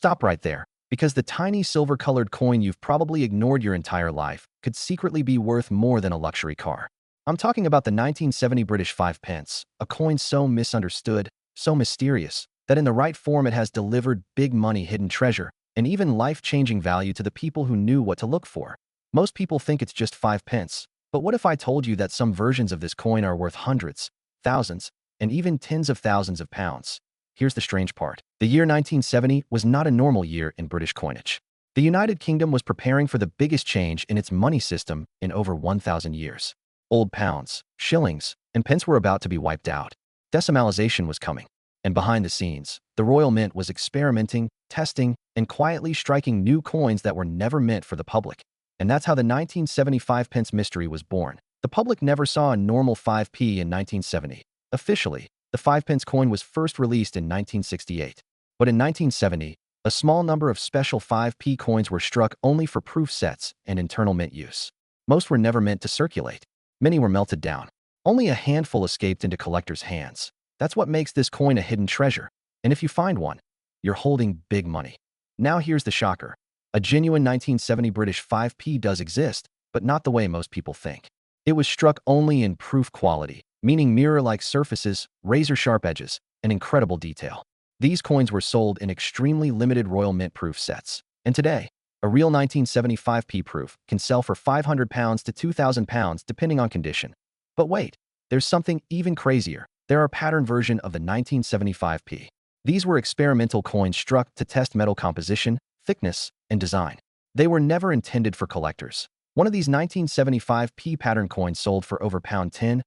Stop right there, because the tiny silver-colored coin you've probably ignored your entire life could secretly be worth more than a luxury car. I'm talking about the 1970 British 5 pence, a coin so misunderstood, so mysterious, that in the right form it has delivered big money, hidden treasure, and even life-changing value to the people who knew what to look for. Most people think it's just 5 pence, but what if I told you that some versions of this coin are worth hundreds, thousands, and even tens of thousands of pounds? Here's the strange part. The year 1970 was not a normal year in British coinage. The United Kingdom was preparing for the biggest change in its money system in over 1,000 years. Old pounds, shillings, and pence were about to be wiped out. Decimalisation was coming. And behind the scenes, the Royal Mint was experimenting, testing, and quietly striking new coins that were never meant for the public. And that's how the 1975 pence mystery was born. The public never saw a normal 5p in 1970. Officially, the 5 pence coin was first released in 1968. But in 1970, a small number of special 5p coins were struck only for proof sets and internal mint use. Most were never meant to circulate. Many were melted down. Only a handful escaped into collectors' hands. That's what makes this coin a hidden treasure. And if you find one, you're holding big money. Now here's the shocker. A genuine 1970 British 5p does exist, but not the way most people think. It was struck only in proof quality, meaning mirror-like surfaces, razor-sharp edges, and incredible detail. These coins were sold in extremely limited Royal Mint proof sets. And today, a real 1975p proof can sell for £500 to £2,000 depending on condition. But wait, there's something even crazier. There are a pattern version of the 1975p. These were experimental coins struck to test metal composition, thickness, and design. They were never intended for collectors. One of these 1975p pattern coins sold for over £10,000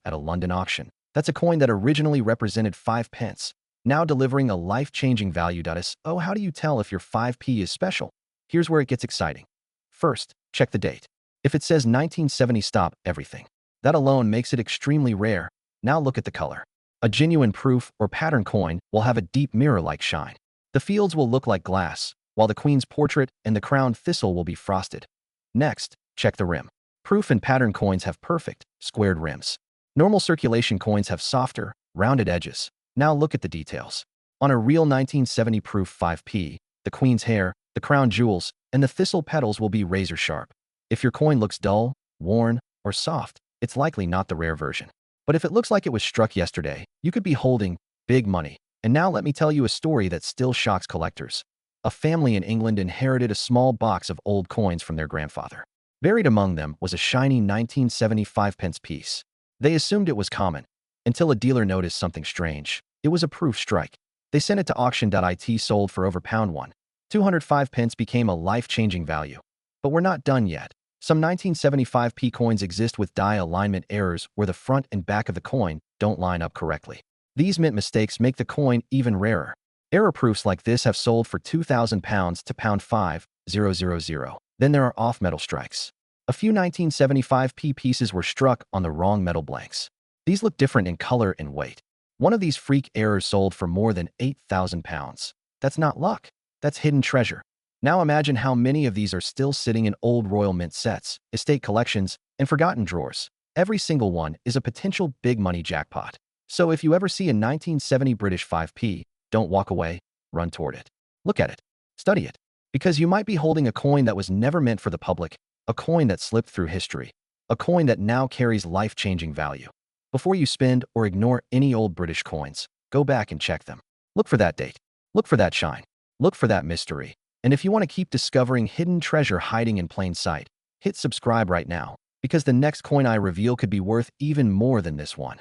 at a London auction. That's a coin that originally represented 5 pence, now delivering a life-changing value. Oh, how do you tell if your 5p is special? Here's where it gets exciting. First, check the date. If it says 1970, stop everything. That alone makes it extremely rare. Now look at the color. A genuine proof or pattern coin will have a deep mirror-like shine. The fields will look like glass, while the queen's portrait and the crowned thistle will be frosted. Next, check the rim. Proof and pattern coins have perfect, squared rims. Normal circulation coins have softer, rounded edges. Now look at the details. On a real 1970 proof 5p, the queen's hair, the crown jewels, and the thistle petals will be razor sharp. If your coin looks dull, worn, or soft, it's likely not the rare version. But if it looks like it was struck yesterday, you could be holding big money. And now let me tell you a story that still shocks collectors. A family in England inherited a small box of old coins from their grandfather. Buried among them was a shiny 1975 pence piece. They assumed it was common, until a dealer noticed something strange. It was a proof strike. They sent it to auction.it, sold for over £1. 205 pence became a life-changing value. But we're not done yet. Some 1975p coins exist with die alignment errors where the front and back of the coin don't line up correctly. These mint mistakes make the coin even rarer. Error proofs like this have sold for £2,000 to £5,000. Then there are off-metal strikes. A few 1975p pieces were struck on the wrong metal blanks. These look different in color and weight. One of these freak errors sold for more than £8,000. That's not luck. That's hidden treasure. Now imagine how many of these are still sitting in old Royal Mint sets, estate collections, and forgotten drawers. Every single one is a potential big money jackpot. So if you ever see a 1970 British 5p, don't walk away, run toward it. Look at it. Study it. Because you might be holding a coin that was never meant for the public, a coin that slipped through history, a coin that now carries life-changing value. Before you spend or ignore any old British coins, go back and check them. Look for that date. Look for that shine. Look for that mystery. And if you want to keep discovering hidden treasure hiding in plain sight, hit subscribe right now, because the next coin I reveal could be worth even more than this one.